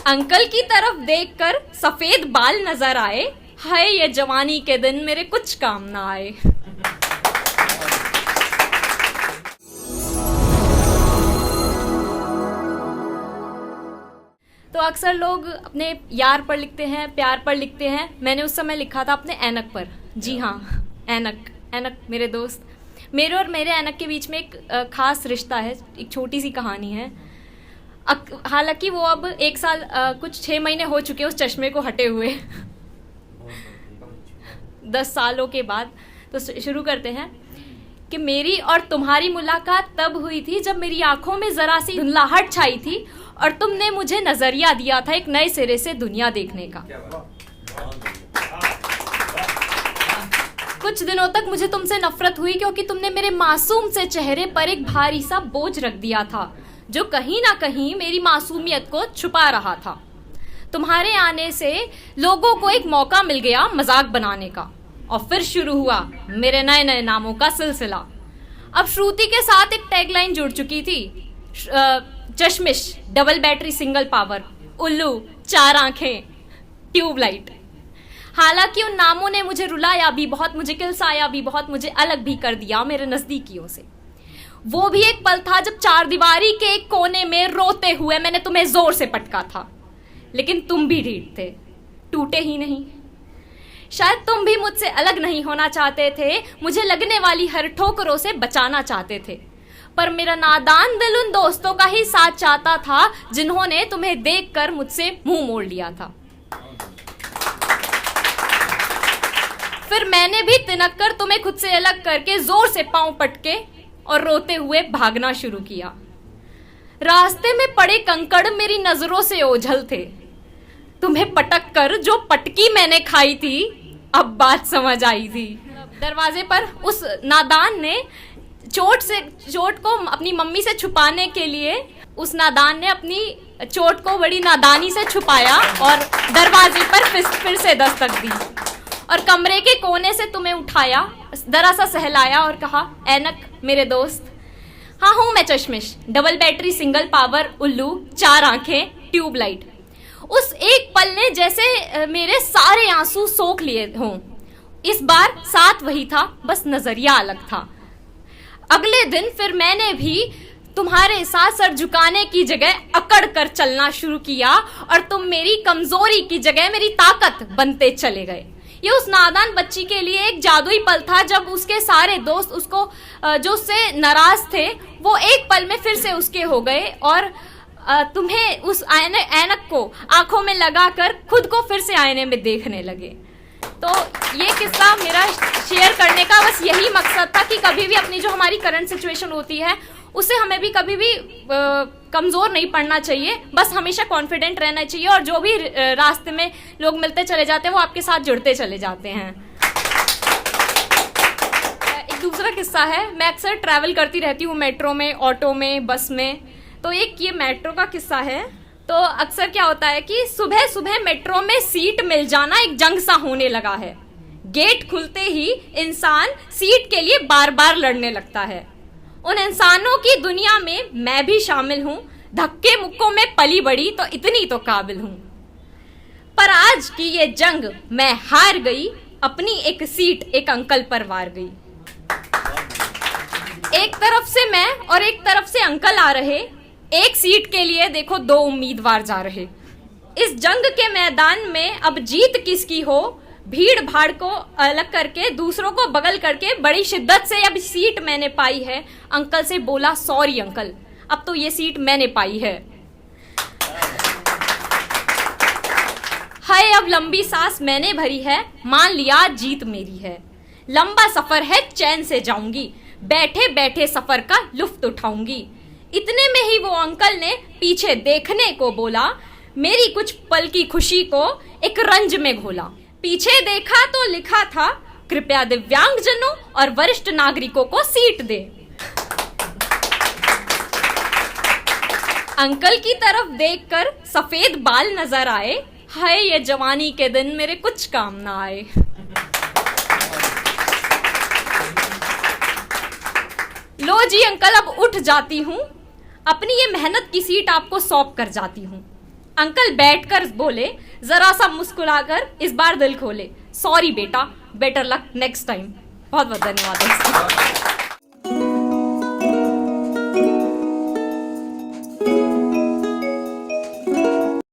Uncle की तरफ देखकर सफेद बाल नजर आए, हाय ये जवानी के दिन मेरे कुछ काम ना आए। तो अक्सर लोग अपने यार पर लिखते हैं, प्यार पर लिखते हैं। मैंने उस समय लिखा था अपने ऐनक पर। जी हाँ, ऐनक। ऐनक मेरे दोस्त, मेरे और मेरे ऐनक के बीच में एक खास रिश्ता है, एक छोटी सी कहानी है। हालांकि वो अब 1 साल कुछ 6 महीने हो चुके हैं उस चश्मे को हटे हुए 10 सालों के बाद। तो शुरू करते हैं कि मेरी और तुम्हारी मुलाकात तब हुई थी जब मेरी आंखों में जरा सी धुंधलाहट छाई थी और तुमने मुझे नजरिया दिया था एक नए सिरे से दुनिया देखने का। कुछ दिनों तक मुझे तुमसे नफरत हुई क्योंकि तुमने मेरे मासूम से चेहरे पर एक भारी सा बोझ रख दिया था जो कहीं ना कहीं मेरी मासूमियत को छुपा रहा था। तुम्हारे आने से लोगों को एक मौका मिल गया मजाक बनाने का और फिर शुरू हुआ मेरे नए नए नामों का सिलसिला। अब श्रुति के साथ एक टैगलाइन जुड़ चुकी थी, चश्मिश, डबल बैटरी सिंगल पावर, उल्लू, 4 आंखें, ट्यूबलाइट। हालांकि उन नामों ने मुझे रुलाया भी बहुत, मुझे किलसाया भी बहुत, मुझे अलग भी कर दिया मेरे नजदीकियों से। वो भी एक पल था जब 4 दीवारी के एक कोने में रोते हुए मैंने तुम्हें जोर से पटका था, लेकिन तुम भी ढीठ थे, टूटे ही नहीं। शायद तुम भी मुझसे अलग नहीं होना चाहते थे, मुझे लगने वाली हर ठोकरों से बचाना चाहते थे, पर मेरा नादान दिल उन दोस्तों का ही साथ चाहता था जिन्होंने तुम्हें देखकर मुझसे मुंह मोड़ लिया था। फिर मैंने भी तिनक कर तुम्हें खुद से अलग करके जोर से पांव पटके और रोते हुए भागना शुरू किया। रास्ते में पड़े कंकड़ मेरी नजरों से ओझल थे। तुम्हें पटक कर जो पटकी मैंने खाई थी अब बात समझ आई थी। दरवाजे पर उस नादान ने चोट को अपनी मम्मी से छुपाने के लिए उस नादान ने अपनी चोट को बड़ी नादानी से छुपाया और दरवाजे पर फिर से दस्तक दी और कमरे के कोने से तुम्हें उठाया, जरा सा सहलाया और कहा, ऐनक मेरे दोस्त, हाँ हूं मैं चश्मिश, डबल बैटरी सिंगल पावर, उल्लू, 4 आंखें, ट्यूबलाइट। उस एक पल ने जैसे मेरे सारे आंसू सोख लिए हों। इस बार साथ वही था, बस नजरिया अलग था। अगले दिन फिर मैंने भी तुम्हारे साथ सर झुकाने की जगह अकड़ कर चलना शुरू किया और तुम मेरी कमजोरी की जगह मेरी ताकत बनते चले गए। ये उस नादान बच्ची के लिए एक जादुई पल था जब उसके सारे दोस्त उसको जो उससे नाराज थे वो एक पल में फिर से उसके हो गए और तुम्हें उस ऐनक को आंखों में लगाकर खुद को फिर से आईने में देखने लगे। तो ये किस्सा मेरा शेयर करने का बस यही मकसद था कि कभी भी अपनी जो हमारी करंट सिचुएशन होती है उससे हमें भी कभी भी कमजोर नहीं पड़ना चाहिए, बस हमेशा कॉन्फिडेंट रहना चाहिए और जो भी रास्ते में लोग मिलते चले जाते हैं वो आपके साथ जुड़ते चले जाते हैं। एक दूसरा किस्सा है, मैं अक्सर ट्रैवल करती रहती हूँ मेट्रो में, ऑटो में, बस में। तो एक ये मेट्रो का किस्सा है। तो अक्सर क्या होता है कि सुबह सुबह मेट्रो में सीट मिल जाना एक जंग सा होने लगा है। गेट खुलते ही इंसान सीट के लिए बार बार लड़ने लगता है। उन इंसानों की दुनिया में मैं भी शामिल हूं, धक्के मुक्कों में पली बड़ी तो इतनी तो काबिल हूं। पर आज की ये जंग मैं हार गई, अपनी एक सीट एक अंकल पर वार गई। एक तरफ से मैं और एक तरफ से अंकल आ रहे, एक सीट के लिए देखो 2 उम्मीदवार जा रहे। इस जंग के मैदान में अब जीत किसकी हो, भीड़ भाड़ को अलग करके दूसरों को बगल करके बड़ी शिद्दत से अब सीट मैंने पाई है। अंकल से बोला, सॉरी अंकल, अब तो ये सीट मैंने पाई है। हाय अब लंबी सांस मैंने भरी है, मान लिया जीत मेरी है। लंबा सफर है चैन से जाऊंगी, बैठे बैठे सफर का लुफ्त उठाऊंगी। इतने में ही वो अंकल ने पीछे देखने को बोला, मेरी कुछ पल की खुशी को एक रंज में घोला। पीछे देखा तो लिखा था, कृपया दिव्यांगजनों और वरिष्ठ नागरिकों को सीट दे। अंकल की तरफ देखकर सफेद बाल नजर आए, हाय ये जवानी के दिन मेरे कुछ काम ना आए। लो जी अंकल, अब उठ जाती हूं, अपनी ये मेहनत की सीट आपको सौंप कर जाती हूं। अंकल बैठकर बोले, जरा सा मुस्कुराकर इस बार दिल खोले, सॉरी बेटा, बेटर लक नेक्स्ट टाइम। बहुत बहुत धन्यवाद।